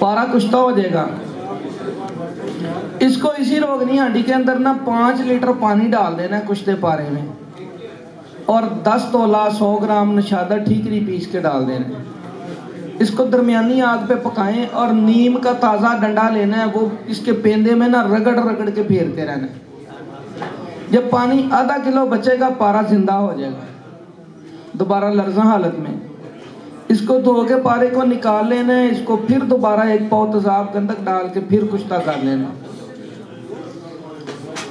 पारा कुश्ता हो जाएगा। इसको इसी रोगनी हांडी के अंदर ना 5 लीटर पानी डाल देना है कुश्ते पारे में, और 10 तोला 100 ग्राम नशादा ठीकरी पीस के डाल देना है। इसको दरमियानी आग पे पकाएं और नीम का ताज़ा डंडा लेना है, वो इसके पेंदे में ना रगड़ रगड़ के फेरते रहना है। जब पानी आधा किलो बचेगा पारा जिंदा हो जाएगा दोबारा लर्जा हालत में। इसको धो के पारे को निकाल लेना है। इसको फिर दोबारा 1 पाव तेजाब गंधक डाल के फिर कुश्ता कर लेना।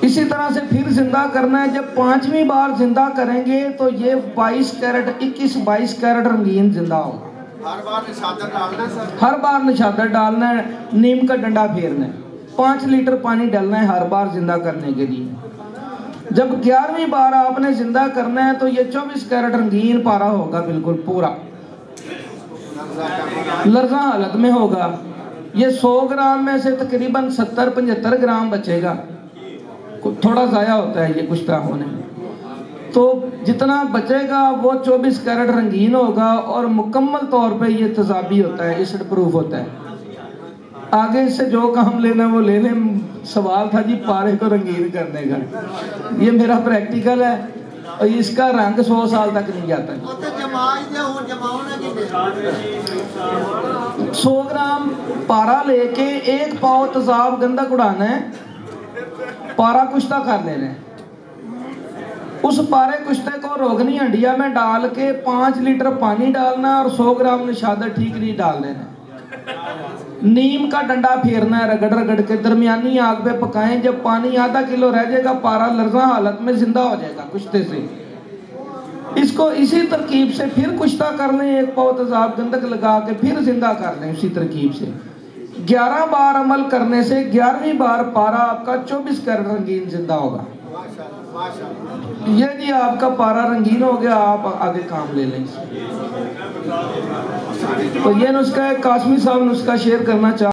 इसी तरह से फिर जिंदा करना है। जब 5वीं बार जिंदा करेंगे तो ये 22 कैरेट 21-22 कैरेट रंगीन जिंदा होगा। हर बार निशादर डालना है सर? हर बार निशादर डालना है, नीम का डंडा फेरना है, 5 लीटर पानी डालना है हर बार जिंदा करने के लिए। जब 11वीं बार आपने जिंदा करना है तो ये 24 कैरेट रंगीन पारा होगा, बिल्कुल पूरा लर्जा हालत में होगा। ये 100 ग्राम में से तकरीबन 70-75 ग्राम बचेगा, थोड़ा ज़ाया होता है ये कुश्ता होने में। तो जितना बचेगा वो 24 कैरेट रंगीन होगा और मुकम्मल तौर पे ये तेजाबी होता है, एसिड प्रूफ होता है। आगे इससे जो काम लेना वो ले लें। सवाल था जी पारे को रंगीन करने का, ये मेरा प्रैक्टिकल है और इसका रंग 100 साल तक नहीं जाता। 100 ग्राम पारा लेके 1 पाव तेजाब गंधक उड़ाना है, पारा कुश्ता कर लेना है। उस पारे कुश्ते को रोगनी हंडिया में डाल के 5 लीटर पानी डालना है और 100 ग्राम निशादा ठीकरी डाल देना है। नीम का डंडा फेरना है रगड़ रगड़ के, दरमियानी आग पे पकाएं। जब पानी आधा किलो रह जाएगा पारा लर्जा हालत में जिंदा हो जाएगा कुश्ते से। इसको इसी तरकीब से फिर कुश्ता कर लें, 1 पाव तेजाब गंधक लगा के फिर जिंदा कर लें उसी तरकीब से। 11 बार अमल करने से 11वीं बार पारा आपका 24 कैरेट रंगीन जिंदा होगा। ये जी आपका पारा रंगीन हो गया, आप आगे काम ले लें। तो ये नुस्खा है, कासमी साहब नुस्खा शेयर करना चाह